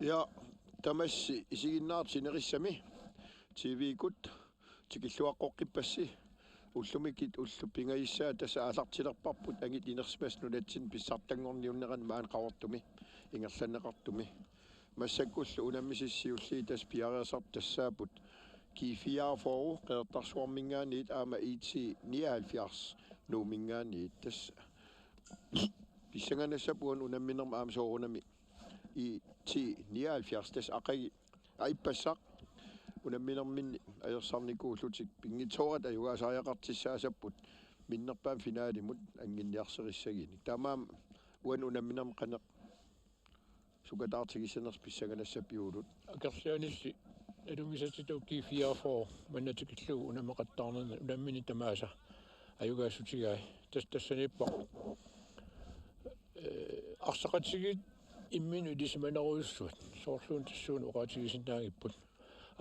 Ja, tamassi isiginnaartinerissami TV-kut tikilluaqqoqqipassi ullumikit ullupingaissaa tassa alartilerparput angit inersmasnunatsin pissartanngorniunneqan maan qavortumi ingerlanneqartumi массаккуллу унаммисиссиулли тас пиариасар тассаапут G-44 qeertarsuarmingaaniit aama IT-79 nuumingaaniit tassa pissanganassapuan unamminerma aama soorunami IT-79 tas aqagi aipassaq unamminerminni ajersarnikuullutik pingitorat ajugaasariaqartissaasaput minnerpaan finaalimut anginniarserissagini tamaam uan unamminerma qaneq sukataartigissaners pissanganassapiulut akersianilli alungisatitu G-44 mannatikillugu unameqattaarnerna unammini tamaasa ajugaasutigai tassanippa arsaqatsigit imminu idisimaneruissuat soorluun tassuun uqaatigisinnaangipput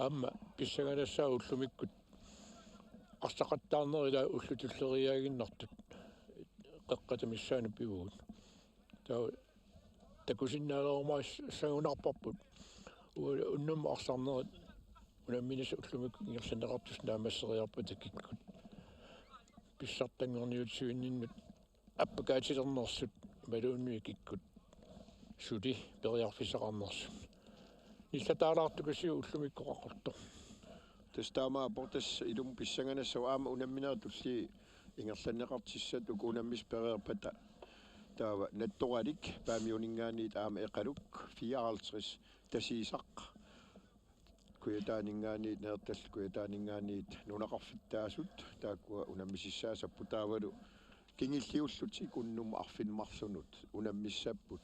aamma pissanganassaa ullumikkut arsaqattaarnerila ullutulleriaaginnartut qeqqatamissaanu pivugut takusinnaalormaas sagunarparput unnum arsarnerit unamminas ullumikku ingerlanneqartus naamasseriarput takikkut pissartanngorniutsiunninnut appakaatilernersut maluunnu kikkut suli periarfisaqarnersu nillataalaartukusiu ullumikkoqaqortu tastaamaa portas ilum pissanganassa aama unammineritulli ingerlanneqartissat ukunammis periarpata taava nattoralik paamiuningaaniit aama eqaluk 54 tasiisaq kuyataaningaaniit neertall kuyataaningaaniit nunaqarfittaasut taakkua unammisissaasappu taavalu kingilliulluti kunnum arfinmarlunut unammissapput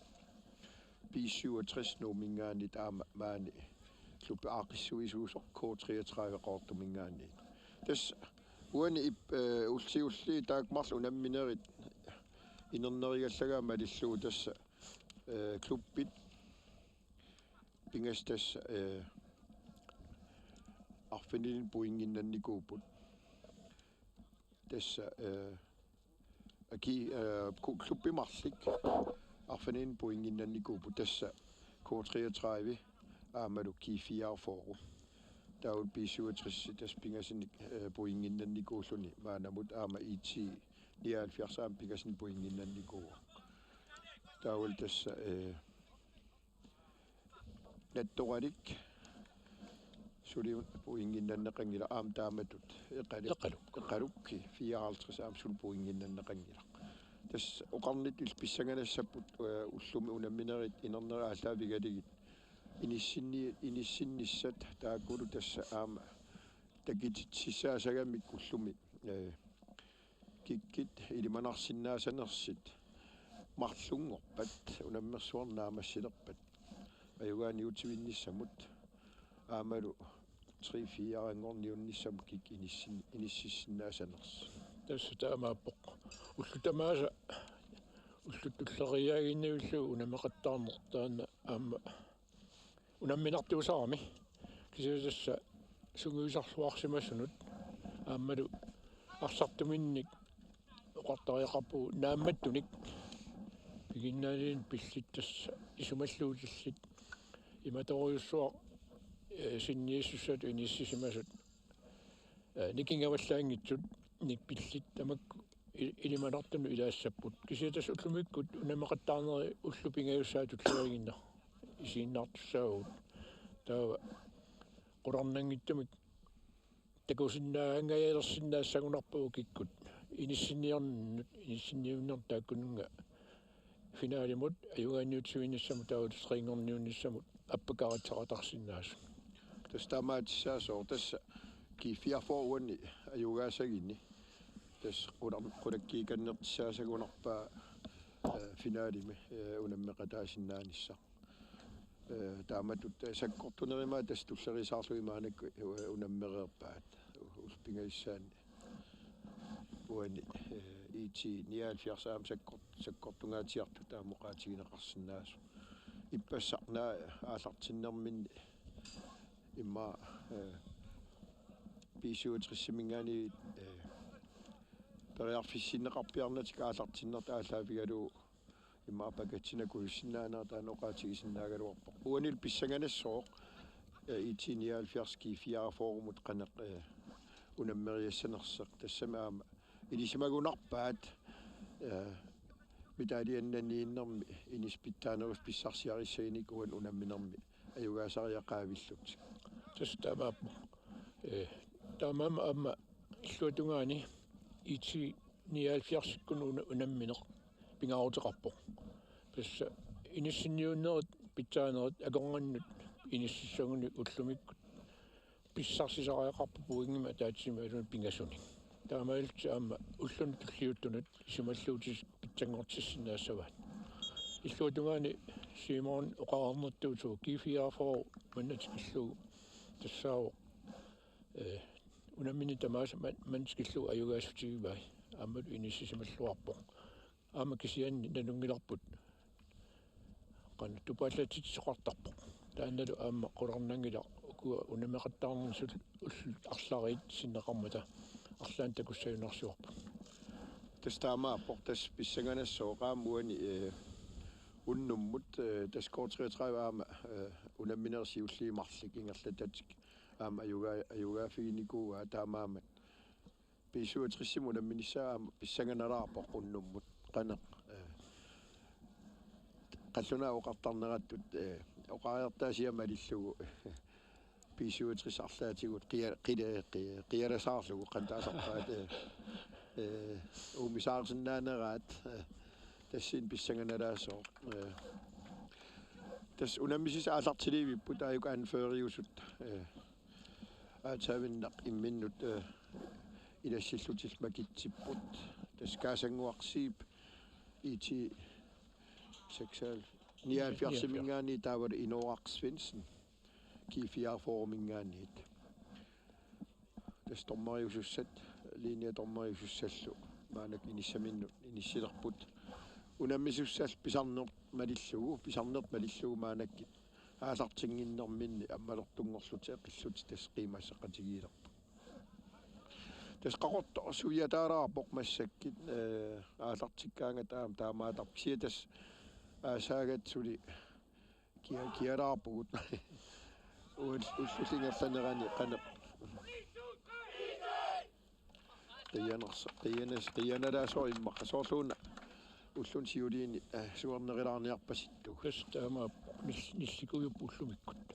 B-67 nuumingaaniit aama maani kluppe aaqissuisuusoq K-43 qoortumingaaniit tas uani ulliulli taakmarlu unamminerit inernerigallagaa malilluu tassa kluppit pingastas arfinilin puinginnannikuuput tassa aki kluppimarlik arfinilin puinginnannikuuput tassa K-33 aamalu G-44 taul B-67 tas pingasin puinginnannikuulluni maanamut aama IT-79 pingasin puinginnannikuuq taul tassa nattoralik suli puinginnanneqangila aam taamatut eqalukki 54 aam sul puinginnanneqangila tas oqarnitul pissanganassaput ullumi unamminerit inernera allaavigaligit inissinnissat taakulu tassa aama takititsissaasagamik ullumi kikkit ilimanarsinnaasanersit marlungorpat unammersuarnaamassilerpat ajugaani utivinnissamut aamalu 3-4 kik inissinnaasaners tassa taamaappoq ullutamaasa ulluttulleriaaginniullu unameqattaarnertaana aamma unamminartuusaarmi kisatassa sunguisarluarsimassunut aammalu arsartuminnik oqartariaqarpu naammattunik piginnaaliin pillit tassa isumalluutillit imatoriussuaq sinniissussat inississimasut nikingavallaangitsut nikpillit tamakku ilimanartunu ilaassaput kisiatas ullumikkut unameqattaarneri ullupingayussaatulleriginna isiinnaartussaagut taava qularnangittumik takusinnaangayalersinnaasagunarpuu kikkut inissinniunnertaakkununga finaalimut ajugaanniutsivinnissamut taavutustringorniunnissamut appakarataqatarsinnaasu tastamaatissaasoor tassa G-44 uanni ajugaasagini tas qulakkiikannertissaasagunarpaa finaalimi unammeqataasinnaanissa taamatut sakkortunerimaa tas tullerisaarluimaanak unammereerpaat ulpingaissaanni uani IT-79 aam sakkortungaatiartu taamoqaatigineqarsinnaasu ippassarnaa aallartinnerminni imma B-67 periarfissinneqarpiarnatik aallartinnerta ааллааvigalu imapakatsina kuissinnaanartaan oqaatigisinnaagaluarpoq uanil pissanganassoq IT-79 G-44 qaneq unammeriassanerseq tassamaama ilisimagunarpaat mitaliannaniinnermi inispittaanerus pissarsiarissainik uan unamminermi ajugaasariaqaavillut tastamaappo taamaama amma illuatungaani IT-79 kun unammineq pingaruteqarpoq passa inissinniunneret pitsaaneret akorngannut inississaguni ullumikkut pissarsisaariaqarpu puingima taatsimaluun pingasuni taamailti aama ullun tulliuttunut isimalluutis pitsanngortissinaassavaat illuatungaani Simon oqaarnertuutuu G-44 mannatikillugu tassaawo unammini tamaasa manskillugu ajugaasutigivai aammalu inissisimalluarpoq aama kisianni nanungilarput qan tupaallatit taannalu aama qularnangila ukua unameqattaarnersul ullut arlariit sinneqarmata arlaan takussajunarsuarpu tastaamaappoq tas pissanganassoqaamuani unnummut tas K-43 aama unamminersiulliimarlik ingerlatatik aama ajugaafiginikkua taamaamat P-67 unamminissaa aama pissanganalaarpoq unnummut qaneq qallunaa oqartarnerattut oqaariartaasiamalillugu P-67 arlaatigut qialasaarlugu qantaasarpaat umisaarsinnaaneраат tassin pissanganalaassoo tas unammisis aallartiliivipput ajuk anføriusut aataavinnaq imminnut ilassillutill makitsipput tas kaasanguarsiip IT-79 mingaani taavali inoaqsfinsen G-44 mingaaniit tas tormariusussat linea tormariusussallu maanak inissaminnu inissilerput unammissussall pisarnert malillugu maanakkit aallartinginnerminni ammalortungorlute qilluti tas qiimasseqatigiilerpu tas qaqorto suyataalaarpoq massakkit aallartikkaanga taamaatarpisia tas aasaagat suli kialaarpugut ullulingerlanerani qaneq qiyanalaasoo immaqqasoorluuna ullun siuliini suarnerilaarniarpasittu tastaamaappo nillikuyup ullumikkut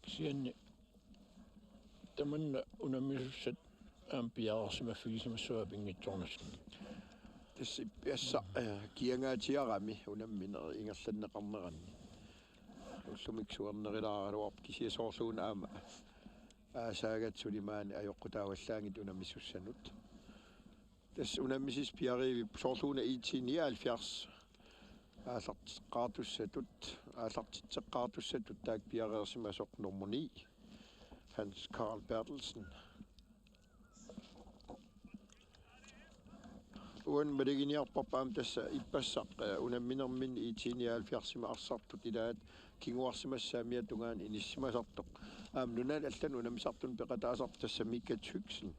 kisianni tamanna unammissussat aampiaarsimaffigisimassuа pingitsornas tassippiassa kiangaatiarami unammineri ingerlanneqarneranni ullumiksuarnerilaaraluarp kisiasoorluuna aama aasaagat sulimaani ajoqqutaavallaangit unammissussanut tas unammisis piariivip soorluuna IT-79 aallartitseqqaartussatut taak piareersimasoq nummer 9 Hans Carl Bertelsen uan maliginiarparpaam tassa ippassaq unamminermin IT-79 arsartut ilaat kinguarsimassaamia tungaan inissimasartoq nunaat allan unamisartun peqataasart tassa mikatyksen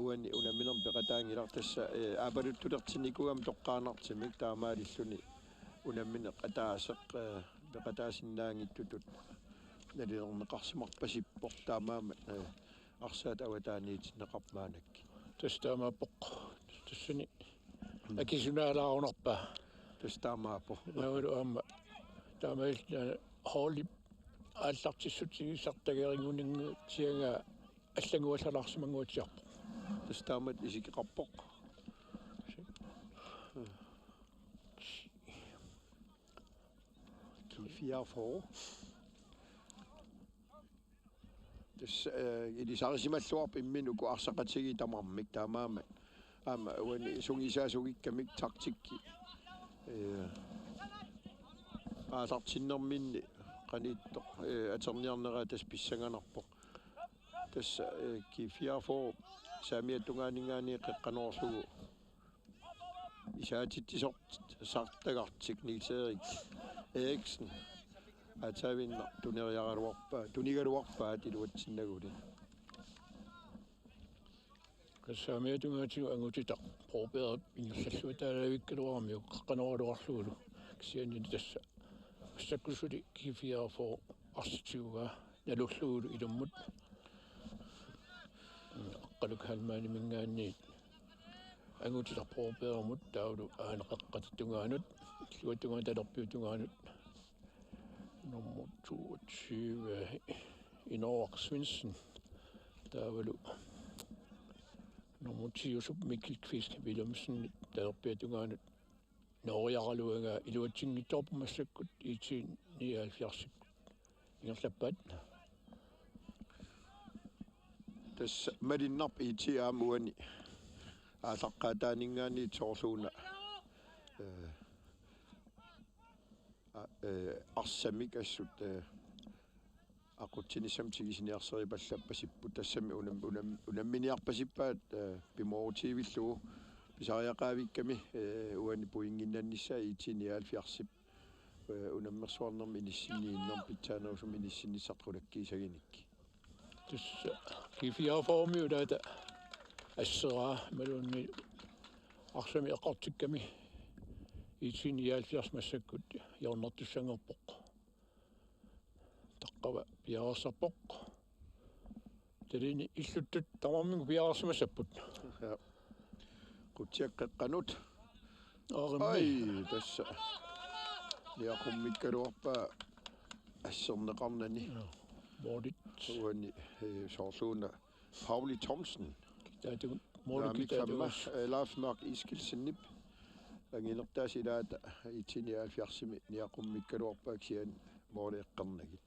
uani unamminerm peqataangilar tassa aapaluttulertinnikugam toqqaanartimik taamaalilluni unammine qataaseq peqataasinnaangittutut nalilerneqarsimarpasippoq taamaamat arsaat awataaniitinneqarmaanakki tastaamaappoq tassani akisunaalaarunarpa tastaamaappo naulu aama taamailna hooli aallartissutigisartageringuningu tianga аллагуаллалаарсимангуутсиарпо тастаамат исикеқарпоқ G-44 тас илисарисималлуарп имминуку арсақатиги тамармик таамаама аама уани сунгисаасугиккамик тактикки аасартиннэрминни qaniittoq aterniarnera tas pissanganarpoq tas G-44 saamiatungaaningaani qeqqanorlugu isaatittisort sartagartik Nils Eriksen ataavinna tuneriaraluarpaa tunigaluarpaat iluatsinnagulit Kassaamiatungaatigu angutita proberat ingersalluataalaavikkaluarmi qaqqanorluarluulu kisianni tassa assakkusuli G-44 arsitiugaa nalulluulu ilummut aqqaluk halmaani mingaanniit angutita proberamut taulu aaneqaqqatattungaanut luatungaan talerpiutungaanut nummer 22 i Norge Simonsen taavalu nummer 10 sub Mikkelqvist Wilhelmsen talerpiutungaanut Norjaraluanga iluatingittorpumassakkut IT-79 ingerlappat tässä medinnap IT-aamuani aalaqqaataaningaani toorluuna Arsaalluni assut aquttinissamtigisiniarseripallappassippu tassami unamminiarpasippaat pimoorutiivillugu pisariaqaavikkami uani puinginnannissa IT-79 unammersuarnermi inissinniinnerm pitsaanausum inissinissartulakkiisaginikki tässä G-44 ulaata asseraa malunni arsami eqartikkami IT-79 massakkut jornertussangerpoq taqqava piarsarpoq talini illuttut tamarmigu piarsimassapput qutiaqqeqqanut ai tässä niaqummikkaluarpaa asserneqarnani Mordet uani soorluuna Pauli Thomsen taatu mordet Lafmark iskilsennip angilertaasilaata IT-79 niaqummikkaluarpaaksian mooleeqqarnagit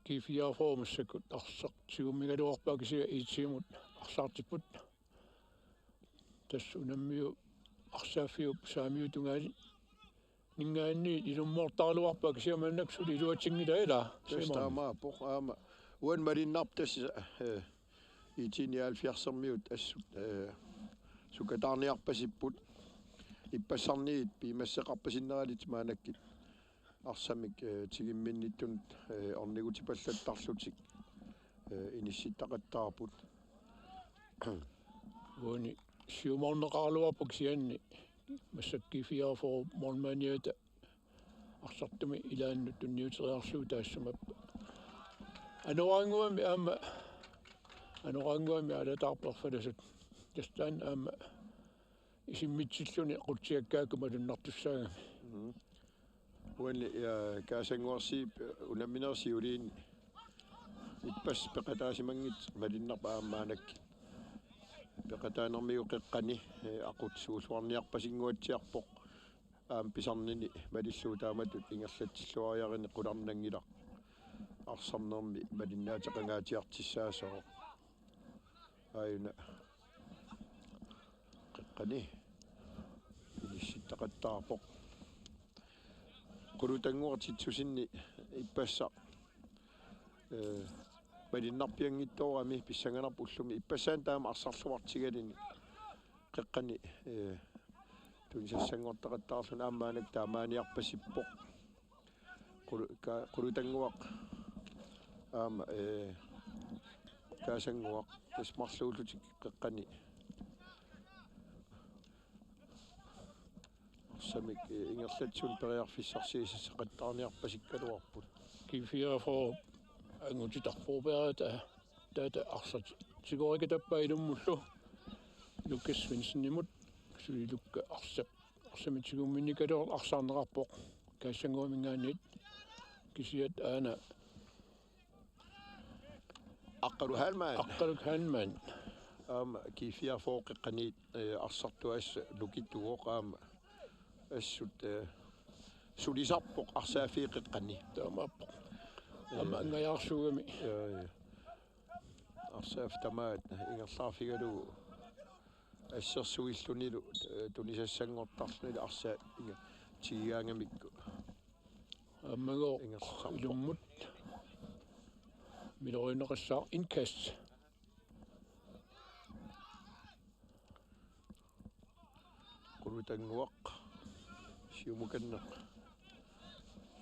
G-44 massakkut arsartigumigaluarpaakisia IT-mut arsaartipput tassunammiu arsaaffiup saamiutungaali ningaanni ilummoortaaluarpaakisia mannaksuli iluatingilaila testaamaa poqaama uan marinnarp tassa IT-79 assut sukataarniarpasipput ippassarniit piimasseqarpasinneraalit maanakkit arsamik tigimminnittun ornigutipallattarlutik inissittaqattaarput uani siumorneqarluarpuk sianni massakki 44 mormaniata arsartumi ilaannut tunniuteriarluu taassumappa anoranguami alataarperfalasut tastaan aama isimmitsilluni qutiakkaakkumalunnartussaagami uani kaasanguarsiip unamminersiuliin ippas peqataasimanngit malinnarpa aammaanakki peqataanermiu qeqqani aqutsuusuarniarpasinguatsiarpoq aam pisarnini malilluutaamatut ingerlatsilluariarini qularnangilaq arsarnermi malinnaataqangaatiartissaasoq aina qeqqani inissittaqattaarpoq qulutanguartitsusinni ippassa malinnarpianngittoorami pissanganarp ullumi ippassaan taama arsarluartigalini qeqqani tunisassanngortaqattaarlun aammaanak taamaaniarpasippoq qulutanguaq aama kaasanguaq tasmarluullutik qeqqani arsamik ingerlatsun periarfissarsiisaqattaarniarpasikkaluarput G-44 angutitarpuupeata taata arsatsigorikatappaa ilummullu Lukas Svenssonimut sulilukka arsamitsigumminnikaluor arsaarneqarpoq kaassanguamingaanniit kisiat aana Oqaluttut Halman aama G-44 qeqqaniit arsartuassa lukittugoq aama assut sulisarpoq arsaafii qeqqani taamappoq ama angajaarsuugami arsaaf tamaat ingerlaarfigalu assersuillunilu tunisassanngortarlunilu arsaa inga tigigaangamikku ammago ilummut milorineqassaar inkast qulutanguaq siumukanneq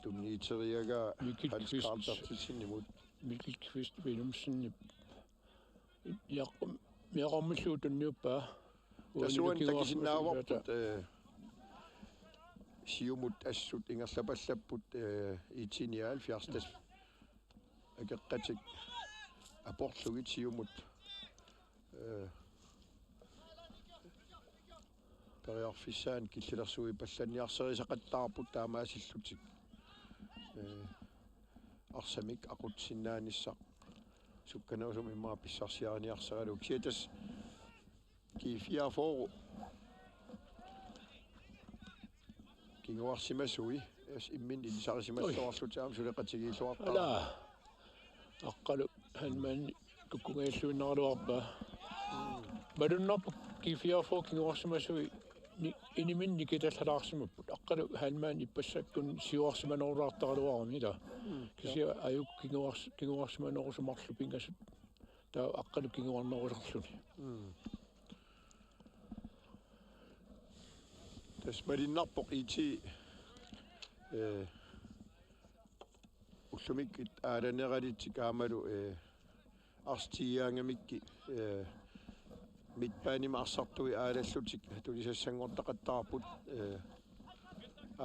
tunniiteriagaa Mikkelqvist Wilhelmsen Jeg rammer den nu bare. Tasuan takisinnaavarbut siumut assut ingerlapallapput IT-79 tas akeqqatik aporlugit siumut periarfissaan killilersui pallaniarserisaqattaarput taamaassillutik arsamik aqutsinnaanissaq sukkaneusum immaa pissarsiariniarsagaluk siatas G-44 kinguarsimasui as immin ilisarisimassuarlutaam suleqatigiilluartaa ala aqqalu hanman kukkungeilluinnaruarpa madunnerpu G-44 kinguarsimasui inimin nikitallalaarsimapput aqqalu hanman ippassakun siuarsimanorulaartaraluarami ila kisia ajuk kinguarsimanorussumarlu pingasut taa aqqalu kinguarnerusarluni tas malinarpoq IT ullumikit aalaneralitik aamalu arstiaangamikki mitpaanima arsartui aalallutik tulisassangortaqattaarput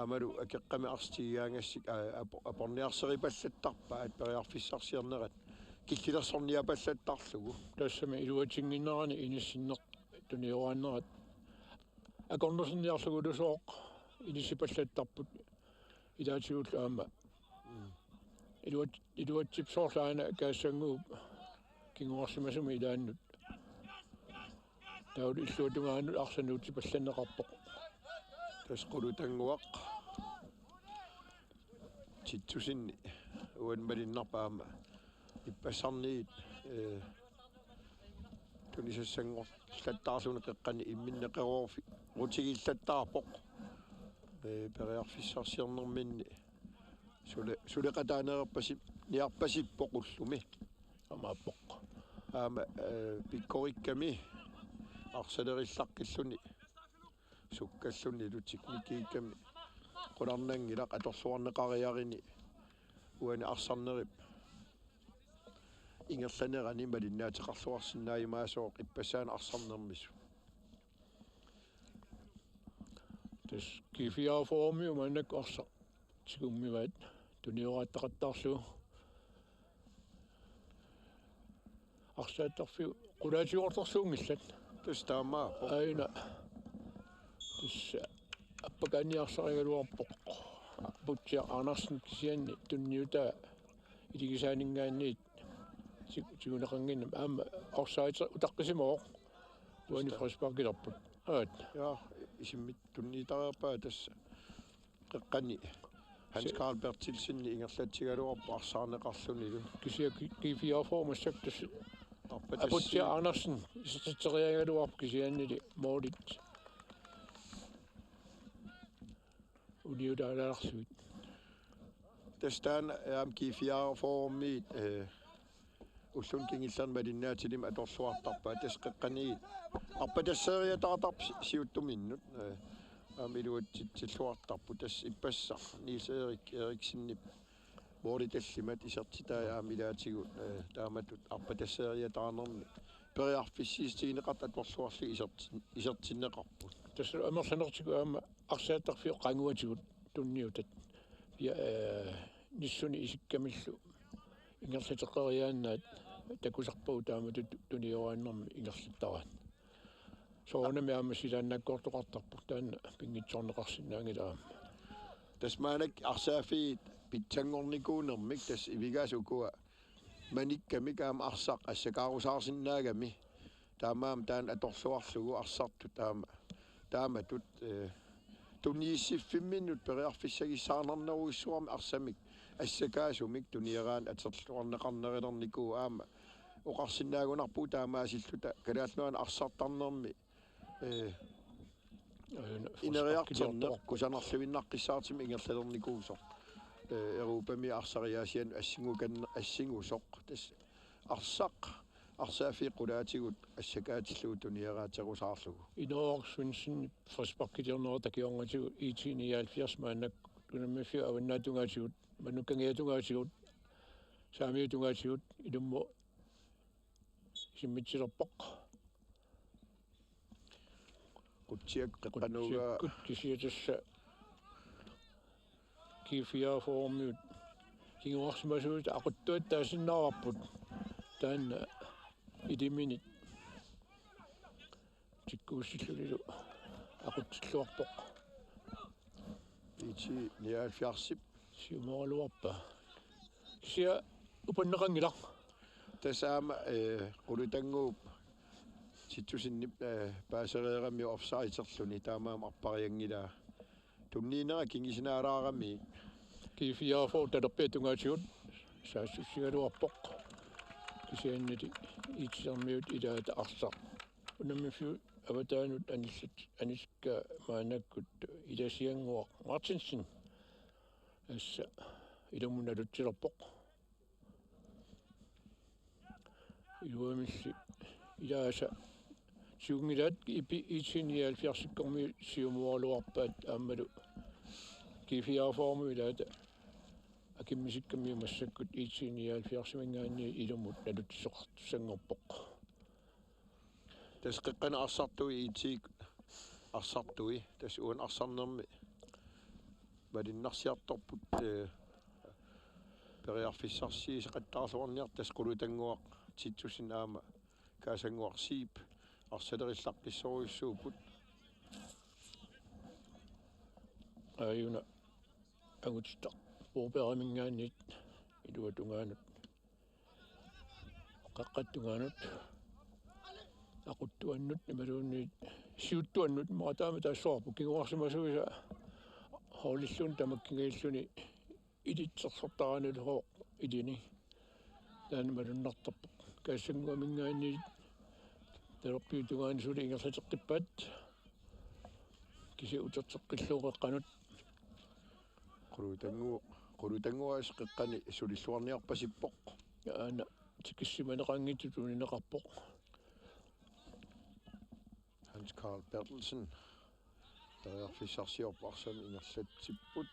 aamalu akeqqami arstiaangassik aporniarseripallattarpa at periarfissarsiarnerat killilersorniapallattarlugu tassami iluatinginnerani inissinneq tuniuaannerat akornersinniarlugulusoq inisipallattarput ilaatigut aama iluatsipsoorlaana kaassanguu kinguarsimasumi ilaannut taul illuutungaanut arsanuuti pallanneqarpoq tasqulutanguaq titsusinni uan malinnarpaama ippassarniit tunisassanngor llattaarluni qeqqani imminneqeruorfi rutigillattarpoq periarfissarsiarnerminni suleqataanererpasip niarpasippoq ullumi amaappoq aama pikkorikkami arsalerillaqkilluni sukkalluni lutiknikiikkami qularnangilaq atorluarneqariarini uani arsarnerip ingerlanerani malinnaatiqarluarsinnaaimaasoq ippassaan arsarnermissu tas G-44 mannak arsa tikummivat tunioraattaqattaarlu arsaattarfiu qulaatiortorluungillat tas taamaa aina tas appakaaniarsarigaluarpoq putsia anarsin kisianni tunniuta iligisaaningaanniit siguneqanginnam aama orsaita utaqqisimoo uani frasparkilarput aat ja isimmit tunniitariarpaa tas qeqqani Hans Carl Bertilsinni ingerlatsigaluarpu arsaarneqarlunilu kisia G-44 massaktas aputsia anarsin isatteriagaluarpu kisiannili moolit uniutaalaalarsuit tastaan G-44-miit ullun kingillan malinnaatilim atorluartarpaa tas qeqqani arpatasseeriataqatarp siuttuminnut aamiluatsitsilluartarpu tas ippassa Niels Eriksinni mooritallimat isertitaa aamilaatigut taamatut arpatasseeriataqarnermi periarfissiistigineqart atorluarli isertinneqarpu tas amerlanertigu aama arsaattarfiu qanguatigut tunniutat ja nissuni isikkamillu ingerlateqqeriaannaat takusarpau taamatut tuniuaannermi ingerlattaraat soonami aama silaannakkoortoqartarpu taanna pingitsorneqarsinnaangilaama tas maanak arsaafiit pitsangornikuunermik tas ivigaasukua manikkamik aama arsaq assakaarusaarsinnaagami taamaam taan atorluarlugu arsartu taamatut tunniissiffiminut periarfissagissaarnerneruissuarmi arsamik assakaasumik tuniaraan aterluarneqarnerilernikuu aama oqarsinnaagunarpu taamaasilluta kalaalluan arsartarnermi ineriarterneq kusanarluinnaqqissaartimi ingerlalernikuusor Europami arsariaasian assingusoq tas arsaq arsaafi qulaatigut assakaatillugu tuniaraaterusaarlugu inororsunsin frasparkitiorneratakiorngatigu IT-79 maannak tunammifiu avannaatungatigut manukkangiatungatigut saamiutungatigut ilummo simmitsilorpoq Kutsiak qeqanuuga kisiatassa G-44 kinguarsimasuut aquttuat taasinnaararput taanna idiminit tikkuussillunilu aqutsilluarpoq IT-79 siumoraluarpa kisia upannaqangila tasaama qulutanguup situsinnip paasereerami offside-erluni taamaam arpariangila tunniinera kingisinaalaarami G-44 talerpiatungaatigut saassussigaluarpoq kisiannati iitsermiut ilaata arsaq unammifiu avataanut aniska maanakkut ilasianguaq Martinsen assa ilamunalutsilorpoq iluamilli ilaasa siungilaat IT-79 siumualuarpaat aammalu G-44 ilaata akimmisikkammiu massakkut IT-79 ilumut nalutsoqartussangorpoq tasqeqqana arsartui IT arsartui tas uan arsarnermi malinnarsiartorput periarfissarsi seqattaarluarniar tas qulutanguaq titsusinaama kaasanguarsiip arsalerillaqpissoruissuuput ayuna agutstaq puuperamingaanit iluatungaanut qaqqattungaanut aquttuannut nimaluunniit siuttuannut maataama taassoorpu kinguarsimasuisa hollillun tamakkingiilluni ilitsersortaranulhooq ilini taanimalunnartarpoq kaassanguamingaanniit talerpiutungaani suli ingerlateqqippaat kisi uterteqqilluuqeqqanut qulutanguas qeqqani sulilluarniarpasippoq aana tikissimaneqanngittutuunineqarpoq Hans Carl Bertelsen periarfissarsiorpu arsam ingerlatsipput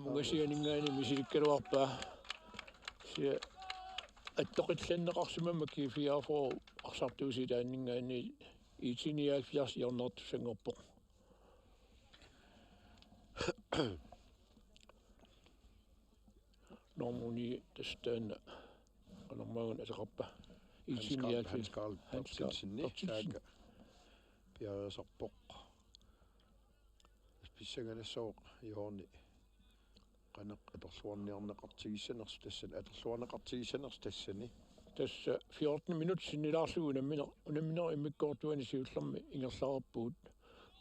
ungasianingaani misilikkaluarpaa sia attoqillanneqarsimamma G-44 arsartuusilaanningaani IT-79 iornertussanngorpoq normuni tastaanna qalermaagun aleqarpa Hans Carl Bertelsenni taaka piareersorpoq pissagaнассоо Jørgen qaneq atorluarniarneqartigissaners tassan atorluarneqartigissaners tassani tassa 14 minut sinnilaarlugu unamminera immikkoortuani siullermi ingerlaarappuut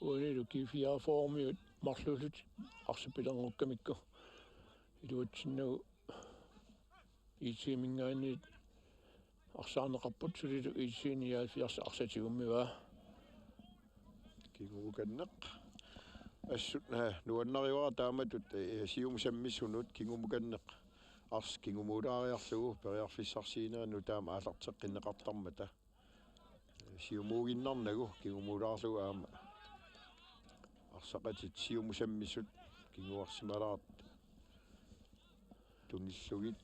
uanilu G-44 marluulut arsapilerngukkamikku iluatsinnagu IT-mingaanniit arsaarneqarput sulilu IT-79 arsatigummivaa kingumukanneq assut nuannariuara taamatut siumsammissunut kingumukanneq ars kingumuulaariarlugu periarfissarsiineranu taama aallarteqqinneqartarmata siumuuginnarnagu kingumuulaarlugu aama arsaqatit siumusammissut kinguarsimalaart tunillugit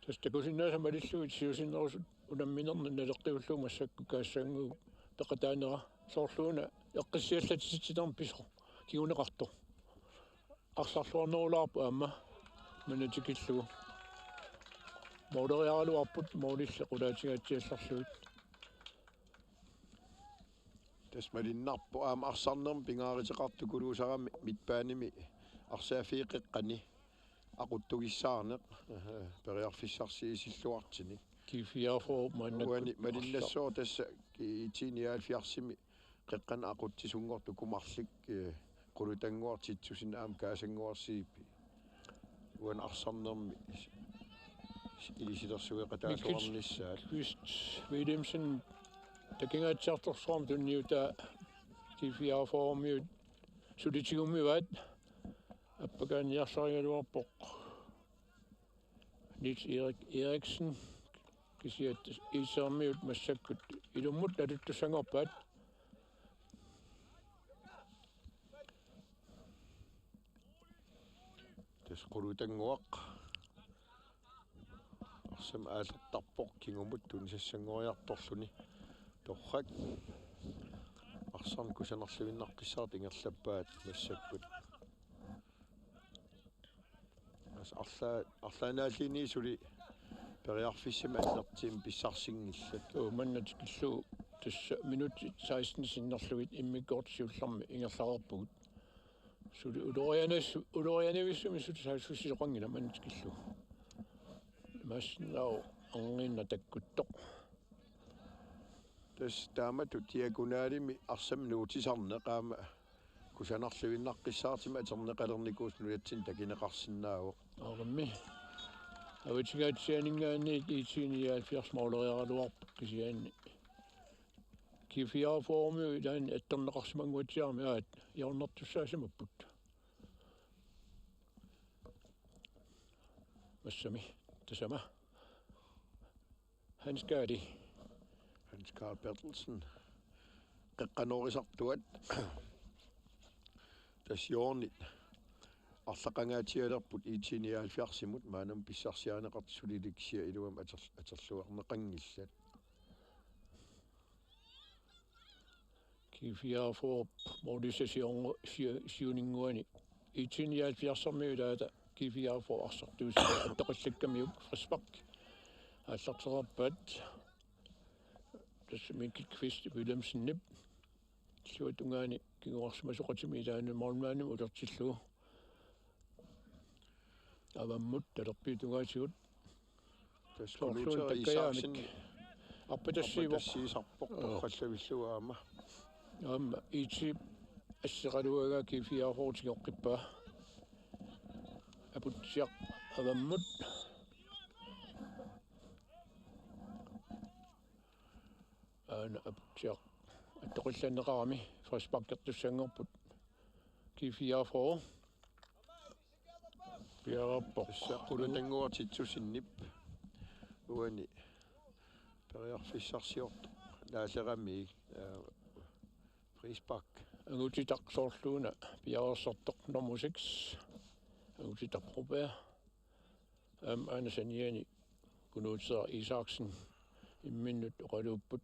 tastakusinnaasa malilluit siusinnerusut unamminerna naleqqiullugu massakku kaassangu peqataanera soorluuna eqqissiallatisitsinerm piso kiuneqartu arsarluarnerulaarpu aamma manatikillugu mooleriaraluarput moolille qulaatigaatiallarluit tasmalinnarpu aama arsarnerm pingaariteqartukuluusarami mitpaanimi arsaafiiqeqqani aquttugissaaneq periarfissarsi isilluartini G-44 maannakku malinnassoo tassa IT-79 qeqqan aquttisungortu kumarlik qulutanguartitsusin aam kaasanguarsiipi uan arsarnermi ilisilersueqataasuarnissaat Williamson takingaatsaartorsoorm tunniuta G-44 sulitigummivaat appakaanniarsarigaluarpoq Nils Eriksen kisiat isermiut massakkut ilummut naluttussangorpaat tas qulutanguaq Arsam aallertarpoq kingumuttun sassangoriartorluni torrak Arsarn kusanerluinnaqqissaart ingerlappaat massakkut as arlaanaallini suli periarfissima allertiim pissarsinngillat mannat killu tassa minut 16 sinnerlugit immikkoortiullarmi ingerlaarpugut suli ulorianavissumi suli saassusisoqangina mannat killu massnao anginna takkuttoq tas taamatu tiakunaalimi arsam nuutisarneqaama kusanerluinnaqqissaartima aterneqalernikus nulatsin takineqarsinnaavo aarammi avitigaatianingaanni iitiiniaa fiarsmauleriaraluarpu kisiaanni kifiaformi ilaani atterneqarsimanguatiarmi aat iornertussaasimapput massami tasama Hans Karl Bertelsen qeqqanorisartuat tas Jørgen арлақангаатиалерпут иитиниаалфиарсимут маанам писсарсианеқарт сулиликсия илуам атерлуарнеқангиллат G-44 модисасиорнго сиунингуани иитиниаалфиарсармиулаата G-44 арсартуусаа аттоқиллаккамиук фриспарк ааллартераппаат тассамиккит квист Willemsen-нип сиутунгаани кигуарсимасоқатими илаану морнмаанум улертиллуу аваммут талерпиутунгаатигут тасколута исаарсин аппатассиисарпоқ тоққаллавиллуаама аама ити ассеқалуагаа G-44-тигоққиппаа апутсиақ аваммут ана апутсиақ аттоқилланеқарами фриспаркертуссангорпут G-44 qulutangуартитсусиннип уани периарфиссарсиорт наалерами фрисбак агутитақсоорлууна пиаерсортоқ номер 6 агутитақпробær анасаниани кунуутсер Isaksen имминнут оқалууппут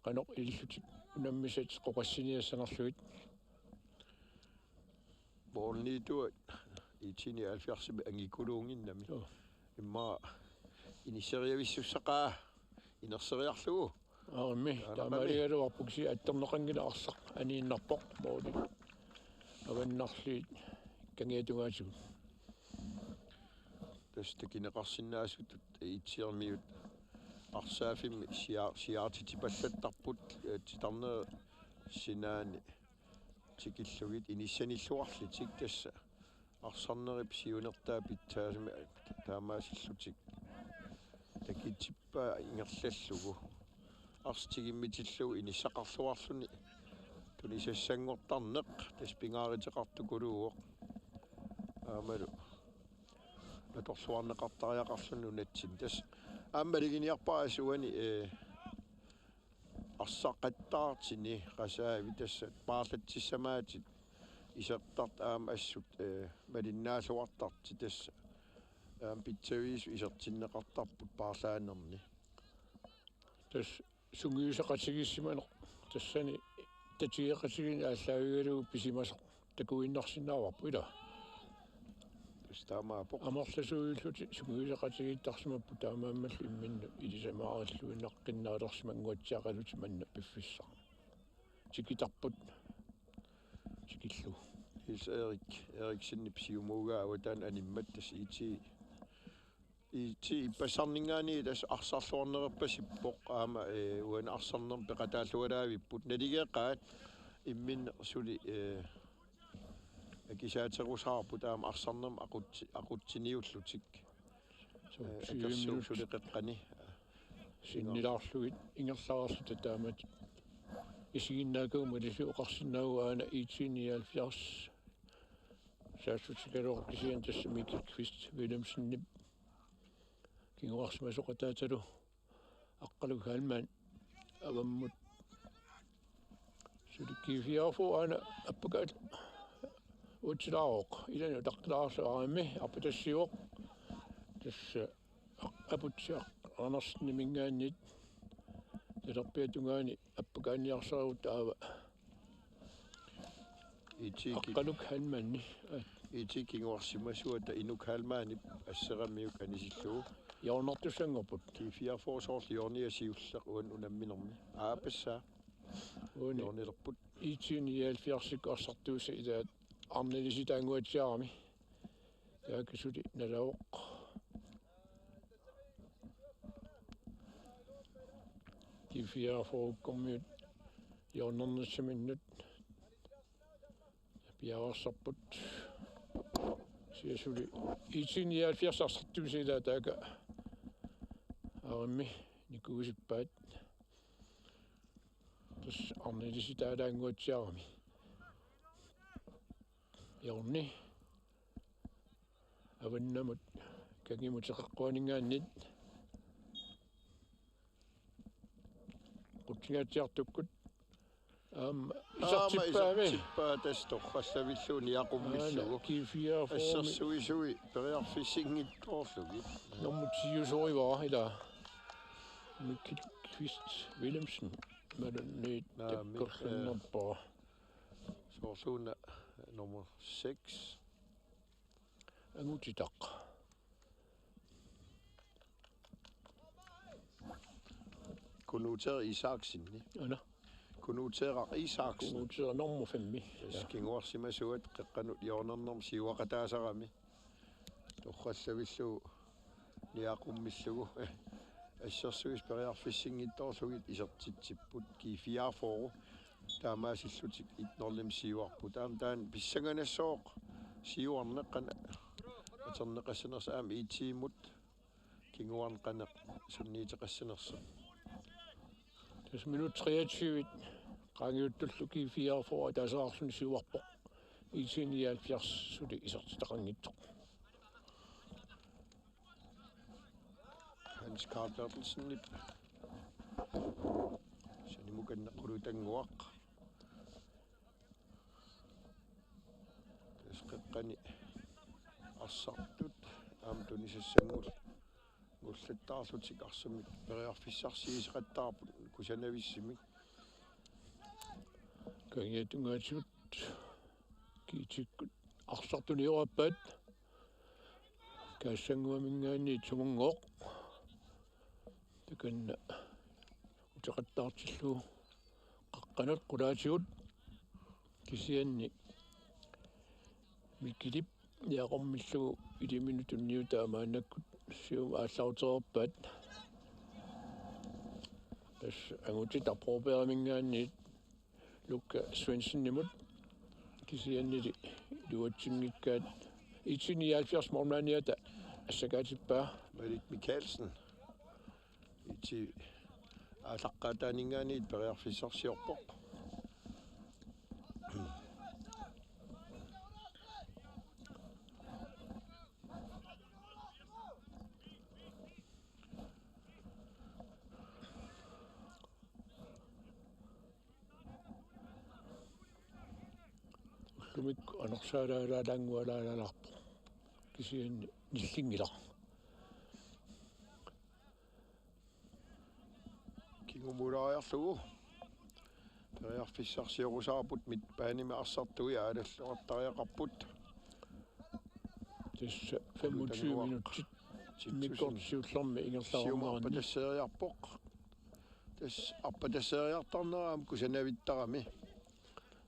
каноқ иллутик унаммисат қоқассиниассанерлуит болнитуат иитиниаалфиарсими ангикулуунгиннами имма инисериависсуссақаа инерсериарлугу аарми таамалигалуарпукси аттернеқангила арсақ анииннарпоқ моули аваннарлуит кангиатунгаатигут тастакинеқарсинаасутут иитсиармиут арсаафимми сиаартитипаллаттарпут титарне синаани тикиллугит иниссаниллуарлитик тасса арсарнерип сиунертаа питтаасими таамаасиллутик такитсиппаа ингерллаллугу арстигиммитиллугу иниссақарлуарлуни тунисассангортарнеқ таспингааритеқартукулууоқ аамалу наторлуарнеқартариақарлуну натсин тас ааммалигиниарпаасуани арсақаттаартини қасаави тассат паарлатсиссамаатит исертарт аама ассут малиннаасуартарти тасса питсавиису исертиннеқартарпут паарлаанерни тас сунгиусақатигиссиманеқ тассани татигеқатигини ааллаагигалугу писимасоқ такуиннарсинааварпу ила таамаапоқ амерласуиллути сунгиусақатигииттарсимаппу таамааммаллу имминну илисамаараллуиннаққиннаалерсимангуатсиақалути манна пиффиссаа тикитарпут тикиллу Hils Eriksen psiumuga awatan animmat tas iti pasarningaani tas arsarluarnererpasippoq aama uan arsarner peqataallualaaviput naligeeqqaat immin suli akisaaterusaarput aama arsarnerm aqutsiniullutik akkersuusuliqeqqani sinnilaarlugit ingerlaarlut taamat isiginnaakaumalisi oqarsinnaagu aana iitiniaalfiars saassutikaloorkisian tassamikik kvist Willemsen-nip kinguarsmasoqataatalu aqqalugaalmaan avammut sulikkiifiarfu aana appakaat utsilaarooq ilanu taqlaarsuaraami appatassiuoq tassa aputsia anarsinni mingaannit talerpiatungaani appakaaniarsaarut aava Oqaluk hanmanni IT-79 inuk halmaanip asseramiuk anisillugu Jørgen G-44 soorliorni asiulleq uan unamminermi aapassaa uunilerput IT-79 Arsaalluni ilaat Arsaalluni taakasuli nalauq G-44 kommiut Jørgen piavarsarput siasuli IT-79 Arsaalluni ilaat taaka arimmi nikuusippaat tas Arsaalluni taalaanguatsiarami Jørni avannamut kangimutеққуанингааннит qutsingaatiartukkut isartippa tastorrallавиллуни aqummillugu G-44 assersuisui periarfissingittoorlugi normutiusorivar ila mikit Kvist Willemsen malunniit takkerrinnerpaa soorluuna nummer 6 angutitaq Kunuter Isaksinni ana Kunuter Isaksen kunuter nummer 5 skingorsimasuat qeqqanut Jørnernerm siuaqataasarami torrallavillu niaqummissugu assersuis periarfissingittoorlugit isertitsipput G-44 taamaasillutik itnorlim siuarput taan pissanganassoq siuarneqqana aterneqassanersa aam IT-mut kinguarneqaneq sunniiteqassanersa das minut 23 qaangiuttullu G-44 taasaarsuni siuarpoq IT-79 suli isertitaqangittoq Hans Karl Bertelsen nip sanimukanneqqutanguaq tasqeqqani arsaartut aamtunisassangut ngullattarlutik arsamik periarfissarsiisaqattaarput kusanavissimik kangiatungaatut kiitikkut arsartuniorappaat kaassanguamingaanni tumungoq takanna utaqattaartillu qaqqanat qulaatigut kisianni mikilip yaaqormillugu 1 minutunniu taamaannakkut sium aallarutererpaat tas angutit approbeeramingaanni Lukka Svensennimut kisiannili luatsingikkaat IT-79 mornaaniata assakaatippaa Marit Mikkelsen iti aalaqqaataaningaaniit periarfissarsiorpoq lumik anersaalaalaangualaalaalarpo kisianni nillingila kingumulaariarlugu periarfissarsiorusarput mit paanima arsartui aalalluartariaqarput tas 25 minutit mikkortsiullermi ingerlaarmaarni tasseeriarpoq tas arpatasseeriartarneraam kusanavittarami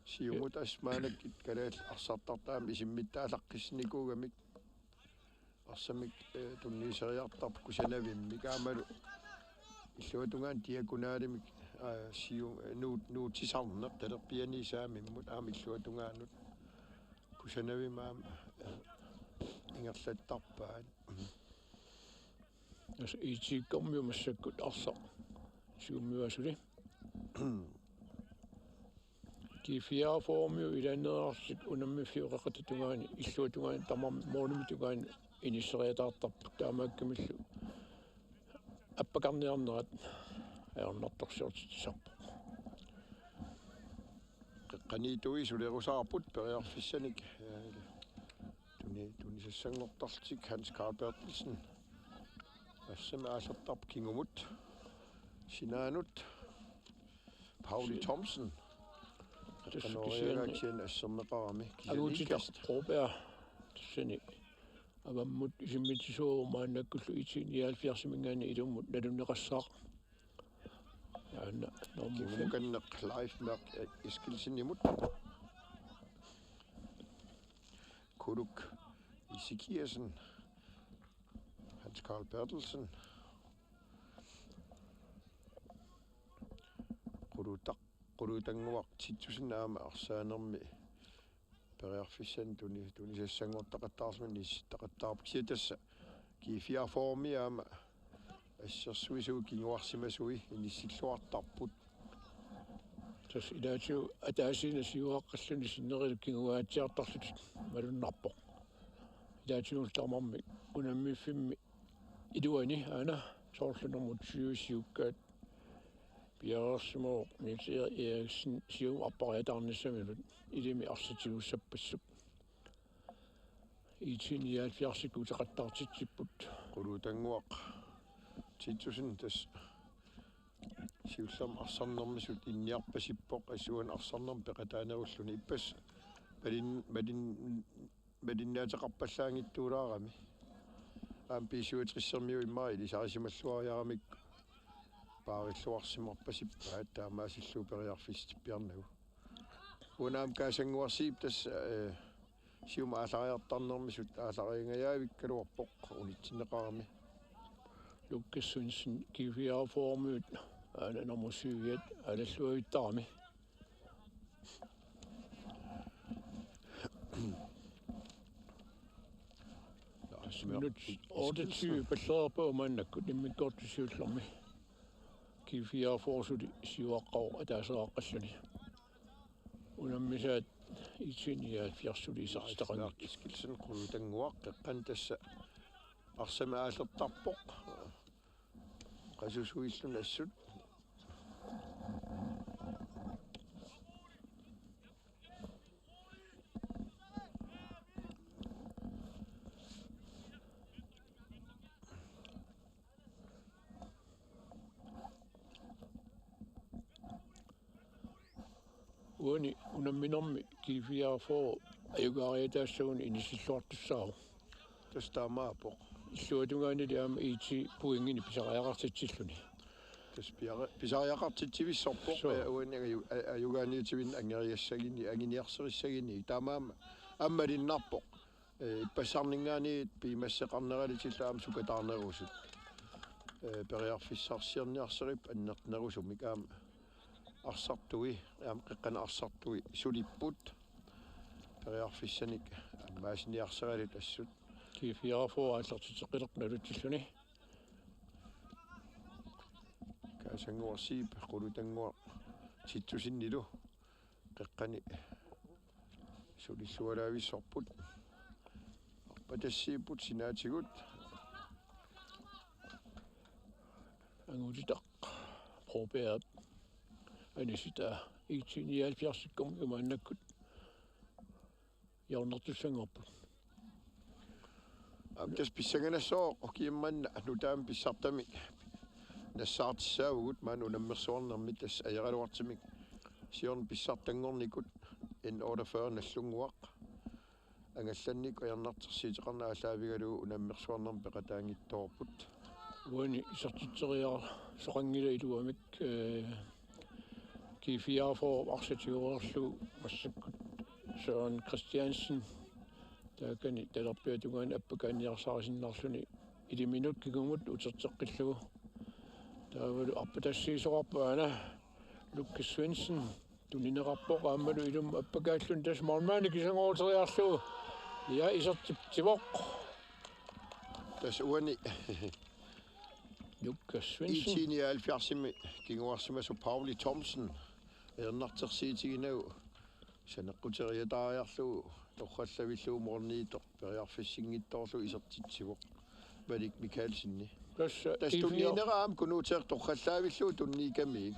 siumut asmaanakit kalaal arsartartaam isimmittaalaqqissnikuugamik arsamik tunniiseriartarp kusanavimmi kaamalu illuatungaan tiakunaalimik sium nuutisarneq talerpianisaamimmut aamilluatungaanut kusanavimaam ingerlattarpaat as IT-kommiumassakkut arsa siummiasuli G-44 ilannerarsit unammifiuqaqatatungaani illuatungaani tamam moonumitugaani inisseriataartarput taamaakkamillu аппакарниарнерат аернарторсиортитсарпо qeqqaniituи sulерусаарпут periarfissanik tunisassanngortartik Hans Karl Bertelsen Assamaasertarp kingumut sinaanut Pauli Thomsen qanoriagaakien asserneqarami kisanikast Robert seni avammut isimmitsuu maannakkullu 79 ilumut nalunneqassaaq yaanna normufkanneq live merk iskilsinimut Kuluk Isikkiasen Hans Carl Bertelsen Qulutanguaq tittusinnaama Arsaalluni Pissartanngorniunneq tunisassanguortaqattaarlumin taqattaarpuk siatassa G-44 ассерсуисуу кингуарсимасуи инissилluartarput тас илаатиу атаасина сиуаққаллуни синнерилу кингуаатсиартарлут малуннарпо илаатиул тамарми унаммиффимми илуани ана соорлунэрмут сиуссиуккаат пиарсимо миксер Eriksen сиу аппариатаарниссамилут илими арсатигуссаппассуп IT-79 утеқаттартитсиппут qulutanguaq tittusin tas siullam arsarnermisut inniarpasippoq asuan arsarnerm peqataanerulluni ippas madinnaataqarpallaangittuulaarami aam pisuutrissermiu immaa ilisarisimalluariaramik paarilluarsimarpasippaat taamaasillu periarfistippiarnagu unaam kaasanguarsiip tas siuma aalariartarnermisut aalariingayaavikkaluarpoq unitsinneqarami Lukkessunsen G-44 ana nummer 7 alalluavittarami minut 28 passerpa umaannakku nimmikkortusiullermi G-44 suli siuaqqau ataaseрааққаллуни unammisaat IT-79 suli isartaqannik iskilsen qulutanguaq qeqqan tassa арсамаалертарпоқ qasusuillun assut uani unamminormi G-44 ayugaariataassugun inissilluartussaau tastaamaapoq иллуатунгаани лиама ити пуингини писариақартитсиллуни тас писариақартитсивиссорпоқ уаннага аюгааниутивин ангериассагини агиниарсериссагини таамаама аммалиннарпоқ иппассарнингаани пимассеқарнералитиллаам сукатаарнерусут периарфиссарсиерниарсерип аннертнерусумик аама арсартуи аама қеққана арсартуи сулиппут периарфиссаник аммаасниарсералит ассут G-44 аллартитеққилерналутсиллуни каасангуарсиип qulutanguaq титсусиннилу қеққани сулиллуалаависсорпут арпатассииппут синаатигут ангутитақ пробеат анисита IT-79 умааннаккут яуннартуссангорпут амтас писсаганассоо окиимманна нутаам писсартами нассаартиссаагут маан унаммерсуарнерми тас аералуартимик сиорн писсартангорникут N48 наллунгуақ ангалланник аярнартерсиитеқарна аллаавигалуу унаммерсуарнерм пеқатаангитторпут уани исартитсериара соқангила илуамик G-44 арсатигуарлу массаккут Søren Christiansen таакани талерпиатугаан аппакааниарсаарисиннарлуни или минут кигумут утертерқиллугу таавалу арпатассиисоқарпаана Lukas Svensson тунинеқарпоқ аамалу илум аппакааллун тас мормаани кисангоотериарлугу я исертиптивоқ тас уани Lukas Svensson IT-79 кингуарсимасу Pauli Thomsen ернартерсиитигинагу санеққутериатаариарлугу торраллавиллуу морниитор периарфиссингитторлу исертитсивоқ Валик Микаэлсинни тас тунниинераам кунуутеэр торраллаавиллуу тунниикамиик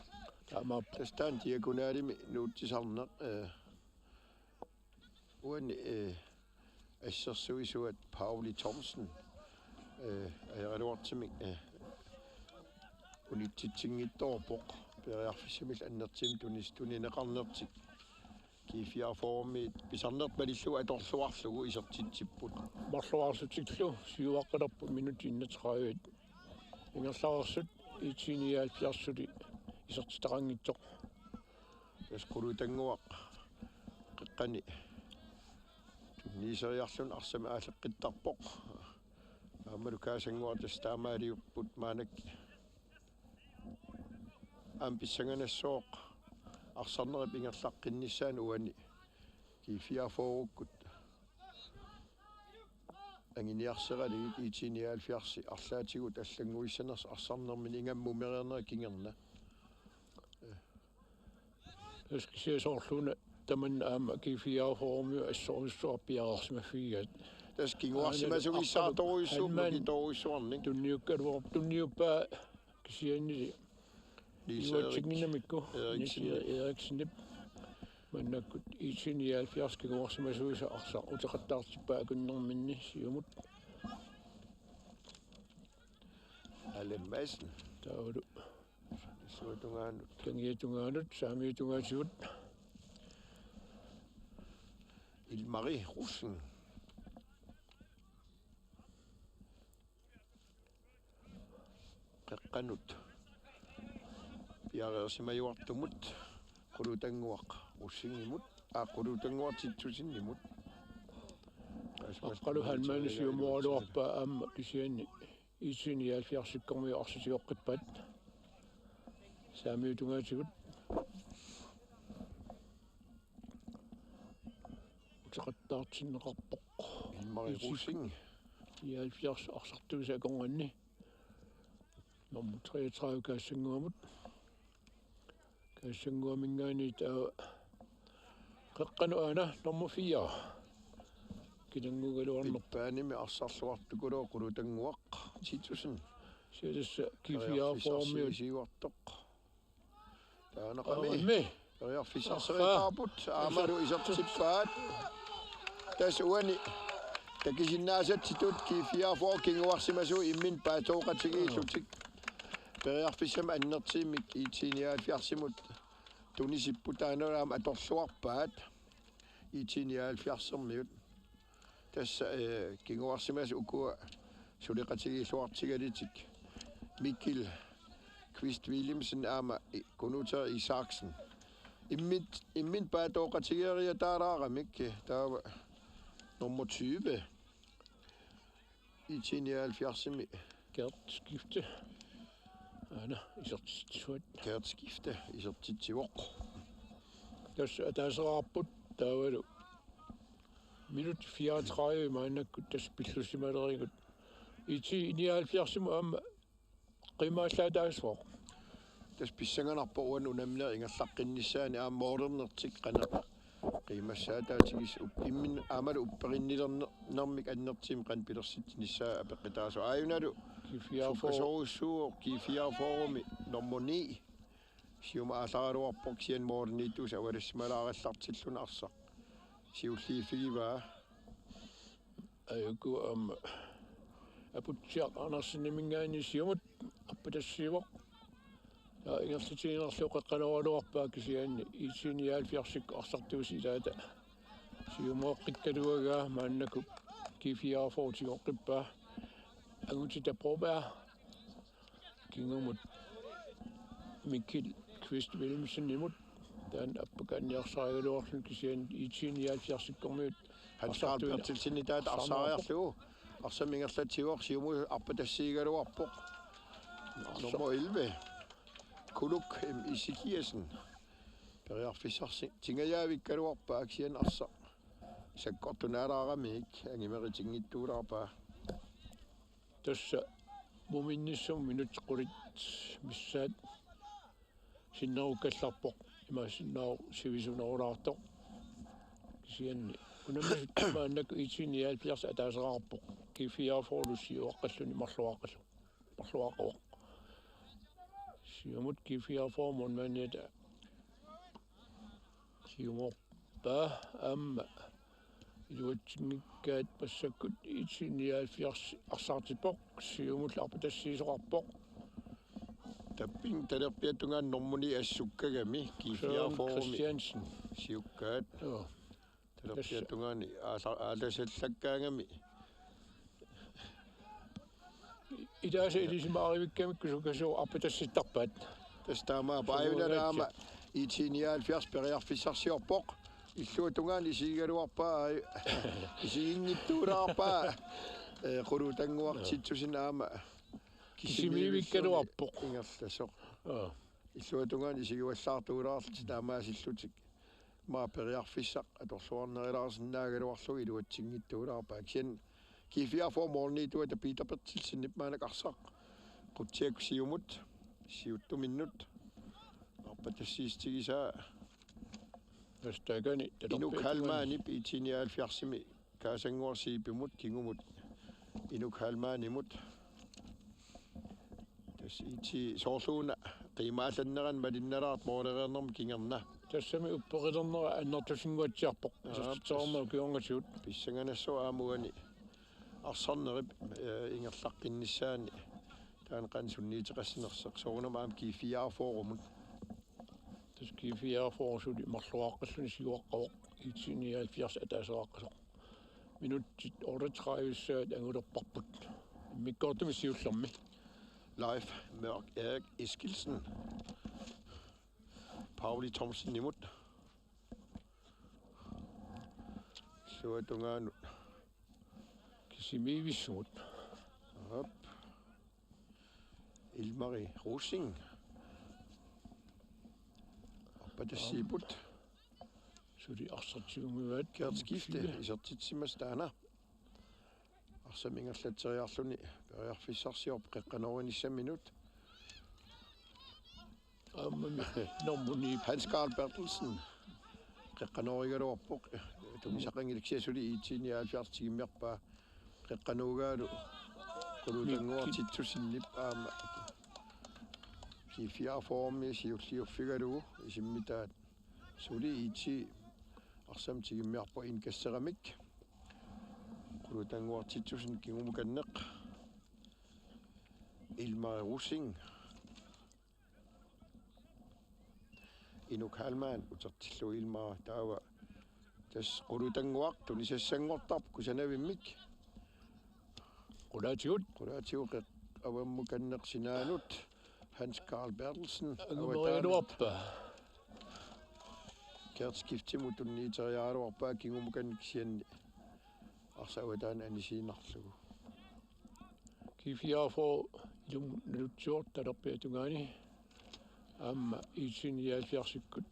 таамаап тастаан диагоналими нуутсисарнеқ уани ассерсуисуат Pauli Thomsen ajaluartimik unititsinngittorpoq periarfissimil annertim tunineqarnertik G-44 pisarnert malillu atorluarlugu isertitsipput marluarsutiklu siuaqqalerpu minutiinnateqajuit ingerlarersut IT-79 isertitaqangitsoq tasqulutanguaq qaqqani tunniseriarlun arsama aalleqqittarpoq aamalu kaasanguar tastaamaaliupput maanak pissanganassoq арсарнерап ингерлаққиннissaан уани G-44-уккут ангиниарсералигит IT-79 арлаатигут аллангуиссанерс арсарнермин ингаммумериернера кингерна эскисиасоорлуна таман аама G-44-миу ассоруссуарпиарерсимаффигиат тас кингуарсимасугиссааторуйссууппи торуйссуарник тунниуккалуар кисианнили Iwatsigninamikku Eriksenip mannakkut IT-79 kiguarsimasuisa arsa uteqattaartippa akunnerminni siumut alemmasen taulu suutungaanut kangiatungaanut saamiutungaatigut ilmari russen qaqqanut piareersimajuartumut qulutanguaq ussingimut qulutanguartitsusinnimut Oqaluttut siumualuarpa aamma kisianni IT-79 arsutigoqqippat saamiutungaatigut uteqattaartinneqarpoq ilmari russing 79 arsartuusaqornganni nummer 33 kassanguamut kassanguamingaani taa qaqqanu ana nummer 4 kinangugaluarnerpa paanimi arsarluartukuloo qulutanguaq titsusin sialassa G-44 siuartoq taanaqami periarfissarseritaarput aamalu isertippaat tas uani takisinnaasatitut G-44 kinguarsimasu immin paatooqatigiillutik periarfissama annertiimik IT-79 tunisipputaanulaam atorluarpaat IT-79 tassa kinguarsimas ukua suliqatigiilluartigalitik Mikkel Kvist Williamsen aama kunuter Isaksen immin paatooqatigeeria taalaaqamik taava nummer 20 IT-79 Gert-skifte ana isertitsuat Gert-skifte isertitsivoq taaseraarput taavalu minut 34 maanakkut taspillusimalerigut IT-79 aama qimaallataasvoq taspissanganarpo uan unamner ingerlaqqinnissaani aammoorlernertik qana qimassaataatigis immin aamalu upperinnilernermik annertiim qan pilersittinissaa apeqqitaasu aayunalu G-44 G-44 nummer 9 siuma aalaraluarpoq sian moorniituus avalissimalaarallartilluna arsa siulliifigivaa ayuku aputsiaq anarsinnimingaani siumut appatassiivoq ingerlitiinerlu qaqqalualuarpaa kisiaanni IT-79 arsartuusi ilaata siumoqqikkaluagaa maannaku G-44 tigoqqippaa angutitaproobaa kingumut Mikkel Kvist Williamsen imut taan appakaanniarsarigaluarlun kisian IT-79 kormiut hansaalpertilsinitaat arsaariarlugu arsamingerlatiuor siumu appatassiigaluarpoq nummer 11 kuluk isikiasen periarfissarsi tingajaavikkaluarpaa kian arsa sakkortunaalaaramiik angimeritingittuulaarpaa tassa muminnissum minut qulit missaat sinnarukallarpoq imaasinnaru sivisunerulaartoq kisianni unammasut maannaku IT-79 ataaseraarpoq G-44 lussiuaqqalluni marluaqoq siumut G-44 monmaaniata siumorpaa aamma iluatsinngikkaat passakkut IT-79 Arsaalluni siumullarpa tassiisoqarpoq tapping talerpiatungaannormuni assukkagami G-44 Christiansen siukkaat talerpiatungaani aalasallakkaangami idaasa ilisimaarivikkamik kusukasuu arpatassittarpaat tastaama paayunalaama IT-79 periarfissarsiorpoq illuutungaan isigaluarpaa isiginnittuulaarpaa qulutanguartitsusin aama kisimiivikkaluarpoq ingerlasoq illuutungaan isiguallaartuulaarlit taamaasillutik maa periarfissaq atorluarnerilaarsinnaagaluarlugu iluatsingittuulaarpaa kien G-44 morniitua Peter Bertilsen maanak arsaq qutiaksiumut siuttuminnut arpatassiistigisaa Astagani inuk halmaani IT-79 kaasanguarsiipimut kingumut inuk halmaanimut tas IT soorluuna qiimaallanneran malinnalaart moolereernerm kingerna tassami upperilernera annertusinguatsiarpoq isartornerma kiongasuut pissanganassua aamuani arsornerip ingerlaqqinnissaani taan qansunniiteqassinerseq soornamaam G-44 tas G-44 suli marluaqqalluni siguaqqavoq IT-79 ataaseqaqqasoq minuttit 38 angulerparput mikkortumi siullermi Leif Mørk Erik Eskilsen Pauli Thomsen nimut suatungaanut kisimiivissugut op Ilmari Rosing opatassiiput suli arsartigunguat kertskifte isertitsimastaana arsamingerlateriarluni periarfissarsiorp qeqqanorinissa minut normuni Hans Carl Bertelsen qeqqanorigaluarpoq tumisaqangileksiasuli IT-79 tigimmiarpaa qeqqanuugaalu qulutanguartitsusinnip aama G-44 siulliurfigalugu isimmitaat suli IT arsam tigimmiarpa inkasseramik qulutanguartitsusin kingumukanneq Ilmari Rusing inuk halmaan utertillu Ilmari taava tas qulutanguaq tunisassanngortarp kusanavimmik qulaatigut avammukanneq sinaanut Hans Carl Bertelsen angumeriluarpa kertskiftimu tunniiteriaaluarpaa kingumukannik sianni arsavataan anisiinarlugu G-44 ilum talerpiatungaani amma IT-79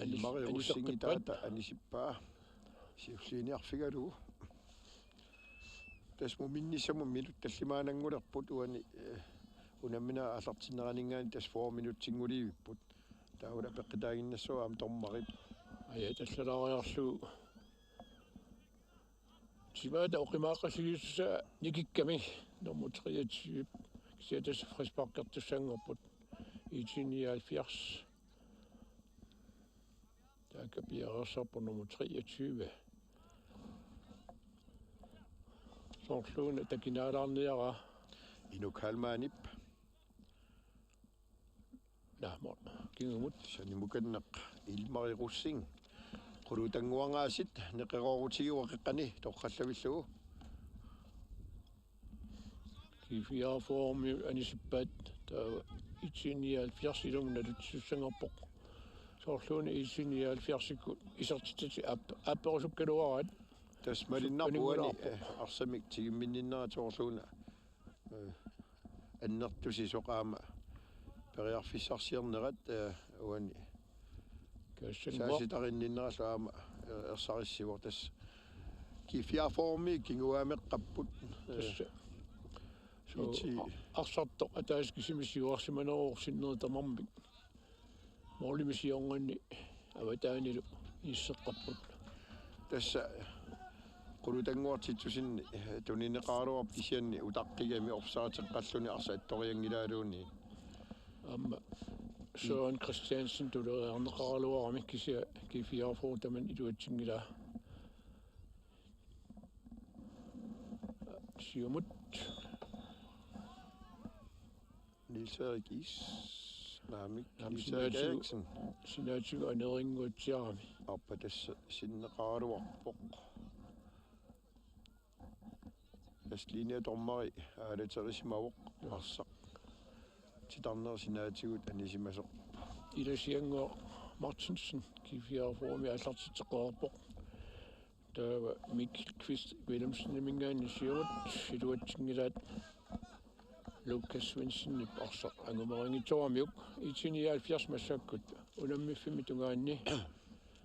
Ilmari Rusingi taata anisippaa siulliiniarfigalugu tasmu minnissamu minut tallimaanangulerput uani unammina allartineraningaani tas 4 minutsinguliivipput taula peqqitaaginnassua am tormarip aya tallalariarlugu simaata oqimaaqassigiussa nikikkami nummer 23 kisiatas frisparkertussanngorput IT-79 taakapiarersarpu nummer 23 soorluuna takinaalаарniara inuk halmaanip naamor kingumut sanimukanneq Ilmari Russing qulutanguangaasit neqerorutigiwa qeqqani toqqallavillugu G-44 anisippaat taa IT-79 ilumnalutsussangerpoq soorluuna IT-79 isertitati apperusukkaluarat tasmalinnarpuani arsamik tigimminninnera soorluuna annertusi soqaama periarfissarsiernerat uani saasitarinninneralaama ersarissivo tas G-44 kinguaameqqapput arsartoq ataaskisimissiuarsimaneruorsinneritamarmik morlimisiornganni avataanilu isseqqapput tassa qulutanguartitsusinni tunineqaaluarp kisianni utaqqigami orsaatiqqalluni arsa attoriangilaaluuni amma Jørgen Christiansen tuleriarneqaraluarami kisia G-44 taman iluatsingila siumut Niels Erik Isikkamik Arsaalluni sinaatuga aneringuutiarami appa tassa sinneqaaruarpoq aslinia tormari aalaterisimavoq arsaq titarnersinaatigut anisimasoq ilasiango Martinsen G-44 аллартитеқарпоқ таава Mikkelqvist Willemsen мингаани сиумут силуатсингилаат Lucas Svensson Arsaaq ангумарингиторамиук IT-79 массаккут унаммиффими тунгаанни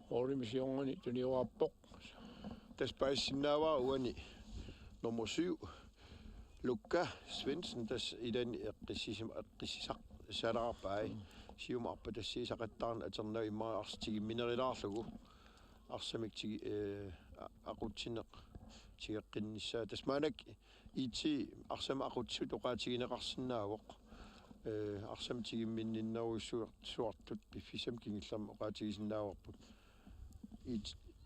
орlimisiorngani туниуарпоқ таспаиссиннааваа уани номер 7 Lucas Svensson тас илани эққиссисақ салаарпай сиума аппа тассиисақаттаарна атернаа иммаа арстиги минерилаарлугу арсамик тиги aqutsinneq тигеққиннссаа тасмаанак IT арсама aqutsut оqaатигинеқарсинаавоқ арсам тигимминниннеруиссуартут пиффисам кингиллам оqaатигисиннааварпут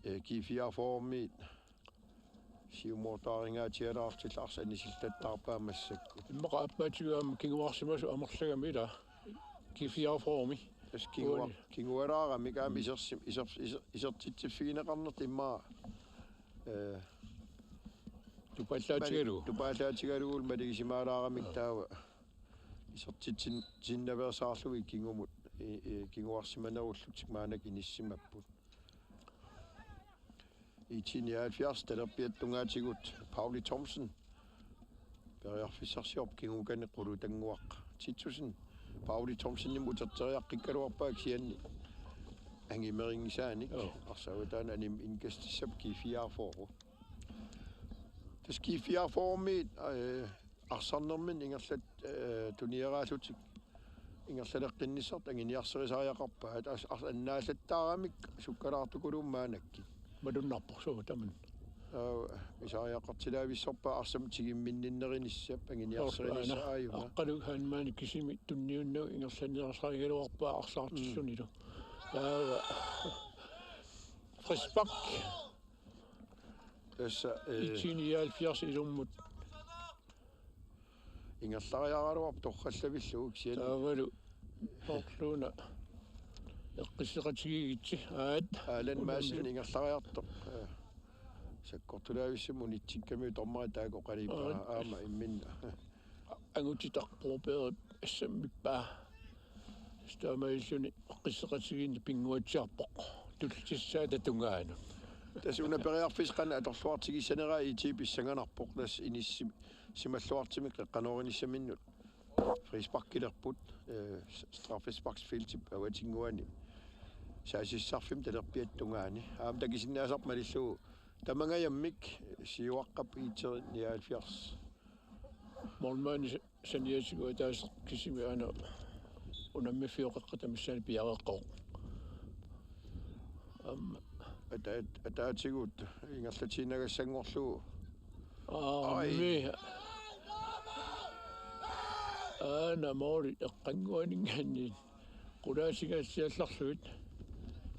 G-44 ми сиумортаарингаатиалаартилла арсанисиллаттаарпаа массакку иммаqa аппаатигуам кингуарсимасу амерлаагамила G-44 ми тас кингуараарами каами исертитсиффигинеқарнерт иммаа тупааллаатигалугул малигисимаалаарамик таава исертитсиннаверсаарлуги кингумут кингуарсиманеруллутик маанак иниссимаппут IT-79 талерпиаттунгаатигут Pauli Thomsen периарфиссарсиорп кингуканеққулу тангуақ титсусин Pauli Thomsen мутертериаққиккалуарпаак сианни ангимерингисааник арсаватаана аним ингастиссап G-44 тас G-44 ми арсарнермин ингерлат туниераалутик ингерлалеққиннissart ангиниарсерисариақарпаат аннааллаттаарамик суккалаартукулуммаанакки madunarporsuu taman исариақартилаависсорпа арсам тигимминниннеринissap ангиниарсерисааюна аққалуг хаанмаани кисими тунниуннау ингерланниарсаригалуарпаа арсаартиллунилу таава фриспак тасса IT-79 илуммут ингерлариараалуар торраллавиллуг сиан таавалу орлуна эққиссеқатигигитси аалан маасин ингерлариарто саккортулаависсаму нитсикками тормари таако қалипаа аама имминна ангутитарпорпеерит ассаммиппаа стамаиллуни эққиссеқатигинни пингуатсиарпоқ тултиссаа татунгаану тас унапериарфисқана аторлуартигиссанераа IT писсанганарпоқ тас инисси сималлуартимик қеққаноориниссаминнут фриспаркилерпут страффиспарксфилтип аватингуани саасиссарфим талерпиаттунгаани аам такисиннаасарп малиллуу тамангаяммик сиуаққап IT-79 молмани саниасигуа таас кисими ана унаммифиоқеққатамиссаани пиареққоо атаатигут ингерлатиинагассангорлуу ми намори эққангуанингаанни qulaasigassiallарлуит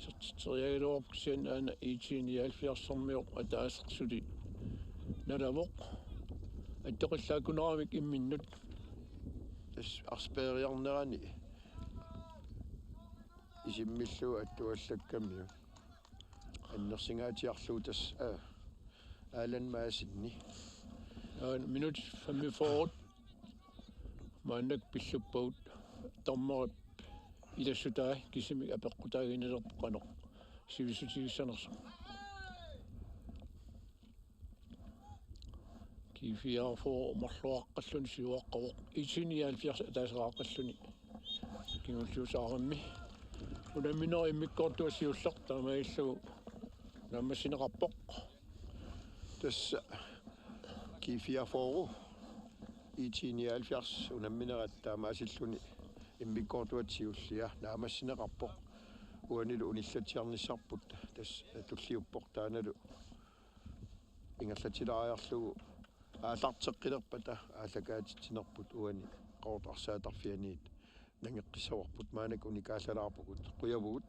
сертитериагалуарпксиан аана IT-79 атаасерсули налавоқ аттоқиллаакунерамик имминнут тас арспериарнерани исиммиллуу аттуаллаккамиу аннерсингаатиарлуу тас аалан маасинни минут 45 маннак пиллуппаут торморип илассутаа кисимик апеққутаагинерпоқано сивисутигиссанерсо G-44 марлуаққаллуни сиуаққавоқ IT-79 атаасерааққаллуни кингуллуусаарамми унаминери иммиккортуассиуллер таамаиллугу наммасинеқарпоқ тасса G-44 IT-79 унамминератаамаасиллуни иммиккортуатсиуллиа наамассинеқарпоқ уанилу униллатиарниссарпут тас туллиуппоқ тааналу ингерлатилаариарлугу аалартеққилерпата ааллакаатитсинерпут уани қоортарсаатарфианиит нангеққиссаварпут маанак уникааллалаарпугут қуявугут